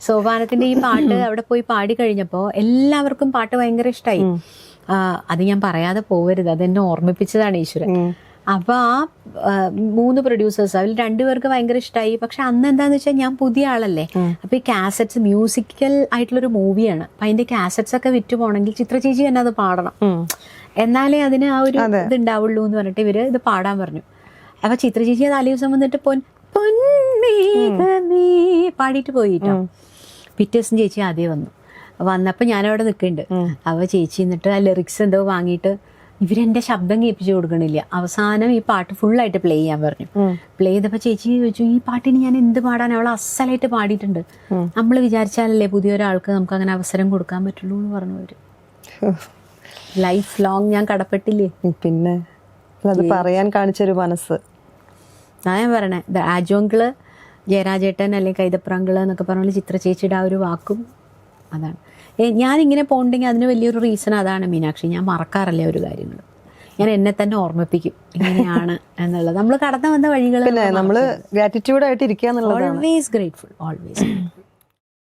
സോപാനത്തിന്റെ ഈ പാട്ട് അവിടെ പോയി പാടി കഴിഞ്ഞപ്പോൾ എല്ലാവർക്കും പാട്ട് ഭയങ്കര ഇഷ്ടമായി. അത് ഞാൻ പറയാതെ പോവരുത്, അതെന്നെ ഓർമ്മിപ്പിച്ചതാണ് ഈശ്വരൻ. അപ്പൊ ആ 3 പ്രൊഡ്യൂസേഴ്സ്, അതിൽ 2 പേർക്ക് ഭയങ്കര ഇഷ്ടമായി. പക്ഷെ അന്ന് എന്താന്ന് വെച്ചാൽ ഞാൻ പുതിയ ആളല്ലേ. അപ്പൊ ഈ കാസറ്റ്സ് മ്യൂസിക്കൽ ആയിട്ടുള്ളൊരു മൂവിയാണ്. അപ്പൊ അതിന്റെ കാസറ്റ്സ് ഒക്കെ വിറ്റ് പോകണമെങ്കിൽ ചിത്ര ചേച്ചി തന്നെ അത് പാടണം, എന്നാലേ അതിന് ആ ഒരു ഇത് ഉണ്ടാവുള്ളൂ എന്ന് പറഞ്ഞിട്ട് ഇവര് ഇത് പാടാൻ പറഞ്ഞു. അപ്പൊ ചിത്ര ചേച്ചി അത് തലേ ദിവസം വന്നിട്ട് പൊന്മേഘമേ പാടിയിട്ട് പോയിട്ടോ. പിറ്റേ ദിവസം ചേച്ചി ആദ്യം വന്നപ്പോ ഞാനവിടെ നിൽക്കുന്നുണ്ട്. അപ്പൊ ചേച്ചി എന്നിട്ട് ആ ലിറിക്സ് എന്തോ വാങ്ങിയിട്ട് ഇവരെന്റെ ശബ്ദം കേൾപ്പിച്ചു കൊടുക്കണില്ല. അവസാനം ഈ പാട്ട് ഫുള്ളായിട്ട് പ്ലേ ചെയ്യാൻ പറഞ്ഞു. പ്ലേ ചെയ്തപ്പോ ചേച്ചി ചോദിച്ചു, ഈ പാട്ടിന് ഞാൻ എന്ത് പാടാൻ? അവൾ അസലായിട്ട് പാടിയിട്ടുണ്ട്. നമ്മൾ വിചാരിച്ചാലല്ലേ പുതിയൊരാൾക്ക് നമുക്ക് അങ്ങനെ അവസരം കൊടുക്കാൻ പറ്റുള്ളൂ എന്ന് പറഞ്ഞു അവര്. ലൈഫ് ലോങ് ഞാൻ കടപ്പെട്ടില്ലേ. പിന്നെ അത് പറയാൻ കാണിച്ചൊരു മനസ്സ്. ഞാൻ പറയണേ, ആജോങ്കിള്, ജയരാജേട്ടൻ അല്ലെങ്കിൽ കൈതപ്രാങ്കിള് എന്നൊക്കെ പറഞ്ഞാൽ ചിത്ര ചേച്ചിയുടെ ആ ഒരു വാക്കും അതാണ്. ഞാനിങ്ങനെ പോകണ്ടെങ്കിൽ അതിന് വലിയൊരു റീസൺ അതാണ് മീനാക്ഷി. ഞാൻ മറക്കാറില്ല ഒരു കാര്യങ്ങൾ. ഞാൻ എന്നെ തന്നെ ഓർമ്മിപ്പിക്കും ഇങ്ങനെയാണ് എന്നുള്ളത്. നമ്മൾ കടന്നു വന്ന വഴികൾ നമ്മള് ഗ്രാറ്റിറ്റ്യൂഡ് ആയിട്ട് ഇരിക്കുക എന്നുള്ളത്. Always grateful, always.